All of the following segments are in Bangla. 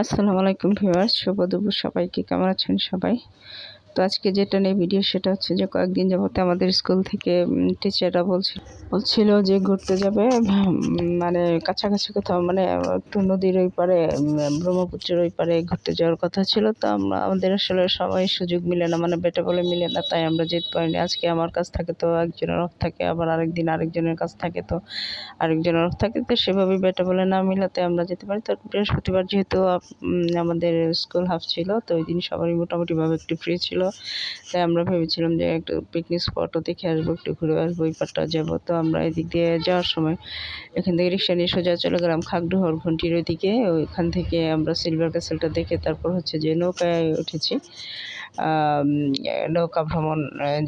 আসসালামু আলাইকুম ভিউয়ার্স, শুভ দুপুর সবাইকে। কেমন আছেন সবাই? তো আজকে যেটা নিয়ে ভিডিও সেটা হচ্ছে যে কয়েকদিন যাবতে আমাদের স্কুল থেকে টিচাররা বলছিল যে ঘুরতে যাবে, মানে কাছাকাছি কোথাও, মানে একটু নদীর ওই পারে, ব্রহ্মপুত্রের ওই পারে ঘুরতে যাওয়ার কথা ছিল। তো আমাদের আসলে সবাই সুযোগ মিলে না, মানে বেটা বলে মিলে না, তাই আমরা যেতে পারিনি। আজকে আমার কাছ থাকে তো একজনের অফ থাকে, আবার আরেকদিন আরেকজনের কাছ থাকে তো আরেকজনের অফ থাকে, তো সেভাবেই বেটা বলে না মিলাতে আমরা যেতে পারি। তো বৃহস্পতিবার যেহেতু আমাদের স্কুল হাফ ছিল, তো ওই দিন সবারই মোটামুটিভাবে একটু ফ্রি ছিল, তাই আমরা ভেবেছিলাম যে একটু পিকনিক স্পটও দেখে আসবো, একটু ঘুরে আসবো, ওই পারটা যাবো। তো আমরা এদিক দিয়ে যাওয়ার সময় এখান থেকে রিক্সা নিয়ে সোজা চলে গেলাম খাগড়াহর ঘন্টির ওইদিকে। ওইখান থেকে আমরা সিলভার ক্যাসেলটা দেখে তারপর হচ্ছে যে নৌকায় উঠেছি। নৌকা ভ্রমণ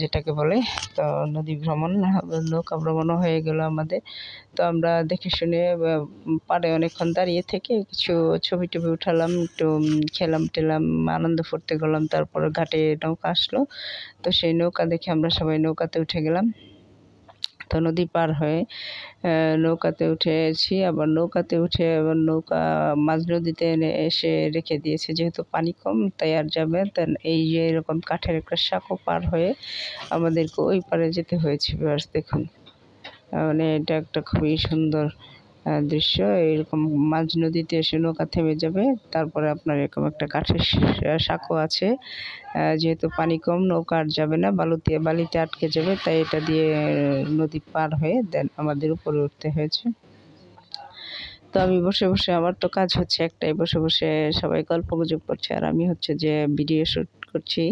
যেটাকে বলে, তো নদী ভ্রমণ, নৌকা ভ্রমণও হয়ে গেল আমাদের। তো আমরা দেখে শুনে পাড়ে অনেকক্ষণ দাঁড়িয়ে থেকে কিছু ছবি টবি উঠালাম, একটু খেলাম টেলাম, আনন্দ ফুর্তি করলাম। তারপর ঘাটে নৌকা আসলো, তো সেই নৌকা দেখে আমরা সবাই নৌকাতে উঠে গেলাম। তো নদী পার হয়ে নৌকাতে উঠেছি, আবার নৌকাতে উঠে আবার নৌকা মাঝ নদীতে এসে রেখে দিয়েছে, যেহেতু পানি কম তাই আর যাবে। তাই এই যে এরকম কাঠের একটা সাঁকো পার হয়ে আমাদেরকে ওই পারে যেতে হয়েছে। ভিউয়ার্স দেখুন, মানে এটা একটা খুবই সুন্দর দৃশ্য। এরকম মাঝ নদীতে এসে নৌকা থেমে যাবে, তারপরে আপনার এরকম একটা কাঠের সাঁকো আছে। যেহেতু পানি কম, নৌকা আর যাবে না, বালিতে আটকে যাবে, তাই এটা দিয়ে নদী পার হয়ে দেন আমাদের উপরে উঠতে হয়েছে। তো আমি বসে বসে, আমার তো কাজ হচ্ছে একটাই, বসে বসে সবাই গল্প গুজব করছে আর আমি হচ্ছে যে ভিডিও শ্যুট করছি।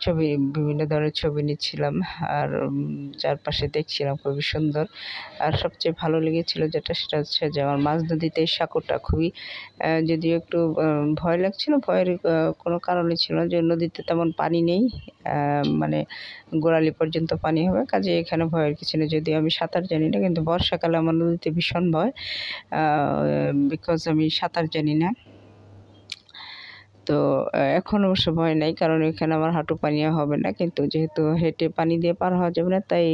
ছবি, বিভিন্ন ধরনের ছবি নিচ্ছিলাম আর চারপাশে দেখছিলাম, খুবই সুন্দর। আর সবচেয়ে ভালো লেগেছিল যেটা, সেটা হচ্ছে যে আমার মাঝ নদীতে এই সাঁকোটা খুবই, যদিও একটু ভয় লাগছিল, ভয়ের কোনো কারণই ছিল না, যে নদীতে তেমন পানি নেই, মানে গোড়ালি পর্যন্ত পানি হবে, কাজে এখানে ভয়ের কিছু নেই। যদিও আমি সাঁতার জানি না, কিন্তু বর্ষাকালে আমার নদীতে ভীষণ ভয়, বিকজ আমি সাঁতার জানি না। তো এখন অবশ্য ভয় নাই, কারণ এখানে আমার হাঁটু পানিও হবে না, কিন্তু যেহেতু হেঁটে পানি দিয়ে পার হওয়া যাবে না, তাই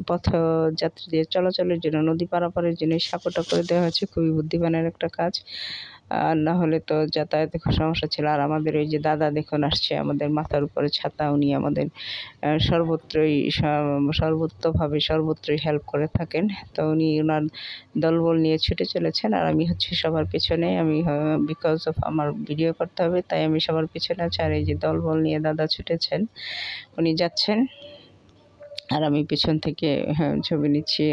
পথযাত্রীদের চলাচলের জন্য, নদী পারাপারের জন্য এই সাঁকোটা করে দেওয়া হয়েছে। খুবই বুদ্ধিমানের একটা কাজ, আর না হলে তো যাতায়াতে খুব সমস্যা ছিল। আর আমাদের ওই যে দাদা দেখুন আসছে, আমাদের মাথার উপরে ছাতা, উনি আমাদের সর্বত্রই হেল্প করে থাকেন। তো উনি ওনার দলবল নিয়ে ছুটে চলেছেন, আর আমি হচ্ছে সবার পেছনে। আমি বিকজ অফ আমার ভিডিও করতে হবে, তাই আমি সবার পেছনে আছি। আর এই যে দলবল নিয়ে দাদা ছুটেছেন, উনি যাচ্ছেন আর আমি পেছন থেকে ছবি নিচ্ছি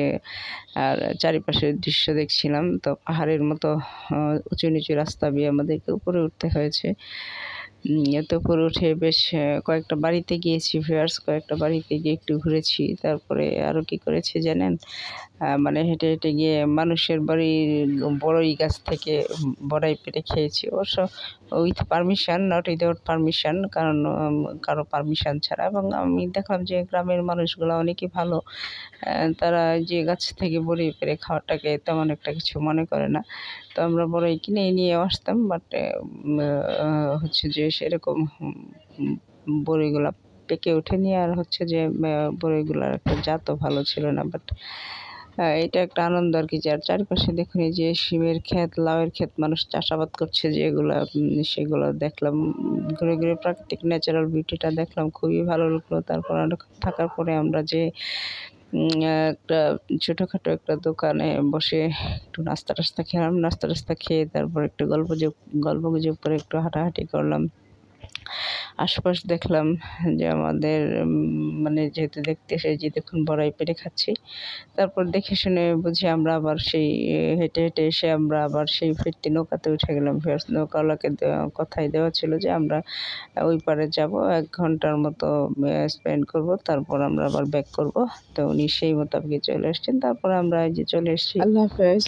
আর চারিপাশের দৃশ্য দেখছিলাম। তো পাহাড়ের মতো উঁচু নিচু রাস্তা দিয়ে আমাদেরকে উপরে উঠতে হয়েছে। এত উপরে উঠে বেশ কয়েকটা বাড়িতে গিয়েছি ভিউয়ার্স, কয়েকটা বাড়িতে গিয়ে একটু ঘুরেছি। তারপরে আরও কি করেছি জানেন, মানে হেঁটে হেঁটে গিয়ে মানুষের বাড়ির বড়ই গাছ থেকে বড়াই পেড়ে খেয়েছি, অবশ্য with permission, not without permission, কারণ কারো পারমিশন ছাড়া। এবং আমি দেখলাম যে গ্রামের মানুষগুলো অনেকই ভালো, তারা যে গাছ থেকে বড়ি পেড়ে খাওয়াটাকে তেমন একটা কিছু মনে করে না। তো আমরা বড়ই কিনে নিয়ে আসতাম, বাট হচ্ছে যে সেরকম বড়িগুলা পেকে ওঠেনি, আর হচ্ছে যে বড়িগুলার একটা জাতও ভালো ছিল না। বাট এটা একটা আনন্দ আর কি। যে আর চারিপাশে দেখুন, এই যে শিমের ক্ষেত, লাউয়ের ক্ষেত, মানুষ চাষাবাদ করছে যেগুলা, সেগুলো দেখলাম। ঘুরে ঘুরে প্রাকৃতিক ন্যাচারাল বিউটিটা দেখলাম, খুবই ভালো লাগলো। তারপর অনেকক্ষণ থাকার পরে আমরা যে একটা ছোটোখাটো একটা দোকানে বসে একটু নাস্তা টাস্তা খেলাম। নাস্তা টাস্তা খেয়ে তারপর একটু গল্প গুজব করে একটু হাঁটাহাঁটি করলাম। আশপাশ দেখলাম যে আমাদের, মানে যেহেতু দেখতে এসেছি, দেখুন বড়াই পেড়ে খাচ্ছি। তারপর দেখে শুনে বুঝে আমরা আবার সেই হেঁটে হেঁটে এসে আমরা আবার সেই ফিরতি নৌকাতে উঠে গেলাম। নৌকাওয়ালাকে কথাই দেওয়া ছিল যে আমরা ওই পারে যাব, 1 ঘন্টার মতো স্পেন্ড করব, তারপর আমরা আবার ব্যাক করব। তো উনি সেই মোতাবেক চলে এসছেন। তারপর আমরা এই যে চলে এসেছি। আল্লাহ হাফেজ।